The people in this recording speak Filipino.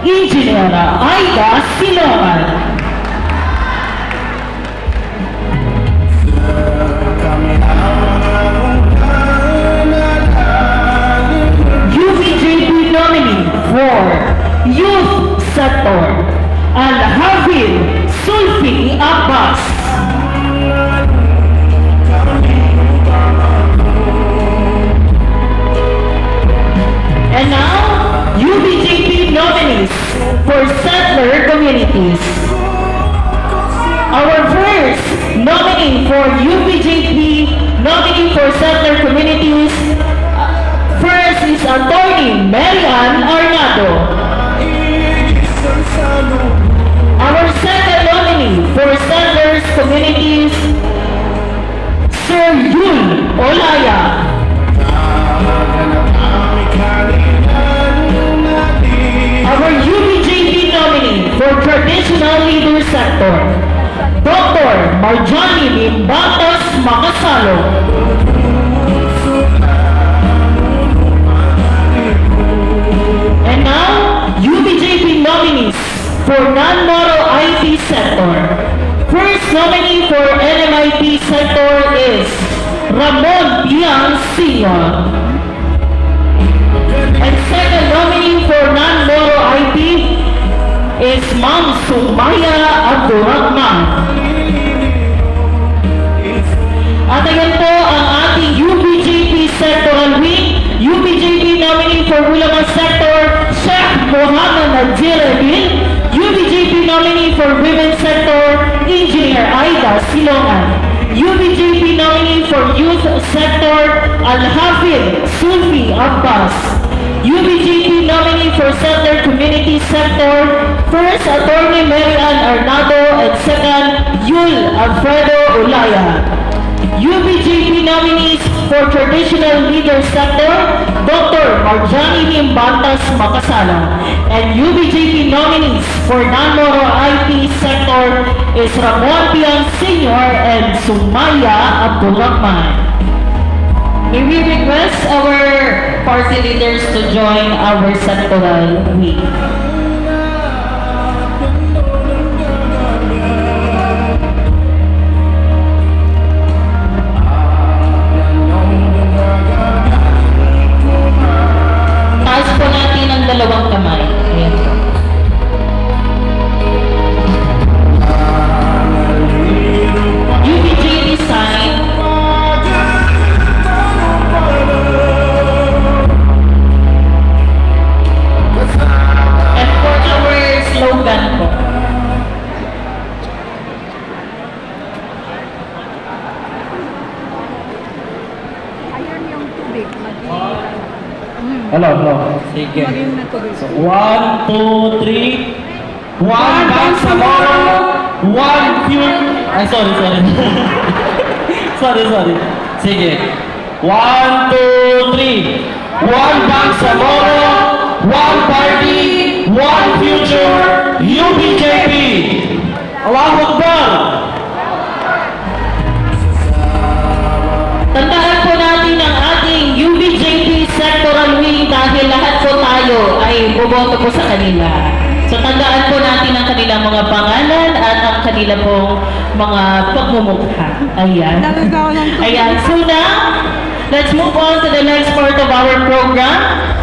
Engineer Aida Siloan. UBJP nominee for Youth Sector, Al-Hafid Sulfi Abbas. And now, UBJP nominees for settler communities. Our first nominee for UBJP nominee for settler communities, first is Attorney Marian Arnado. Our second nominee for settlers communities, Sir Yul Olaya. Our UBJP nominee for traditional leader sector, Dr. Marjani Mimbatas Makasalo. And now, UBJP nominees for non-moral IT sector. First nominee for NMIT sector is Ramon Biang Sr. And second nominee for non-moral IT is Ma'am Sumaya Abdurrahman. At ayan po ang ating UBJP Sectoral Wing. UBJP nominee for Bulacan Sector, Sheikh Mohammed Najirabin. UBJP nominee for Women's Sector, Engineer Aida Silongan. UBJP nominee for Youth Sector, Al-Hafid Sulfi Abbas. UBJP nominee for Settler Community Sector, first Attorney Marian Arnado and second Yul Alfredo Olaya. UBJP nominees for Traditional Leader Sector, Dr. Marjani Mimbatas Makasala. And UBJP nominees for Non-Moral IT Sector is Ramon Biang Sr. and Sumaya Abdurrahman. May we request our party leaders to join our sectoral week. Taas po natin ang dalawang kamay. Ayan po. UBJP sign. Slogan po. Ayan yung tubig. Hello. Sige. Maging na tubig. So, 1, 2, 3. One Bangsamoro, one future. Ay, sorry. sorry. Sige. 1, 2, 3. One Bangsamoro, one party, one future, UBJP. Allahu Akbar. Tandaan po natin ang ating UBJP Sectoral Wing dahil lahat po tayo ay bumoto po sa kanila. So tandaan po natin ang kanilang mga pangalan at ang kanila pong mga pagmumukha. Ayan. Nagagawa ng tubig. Ayan. So now, let's move on to the next part of our program.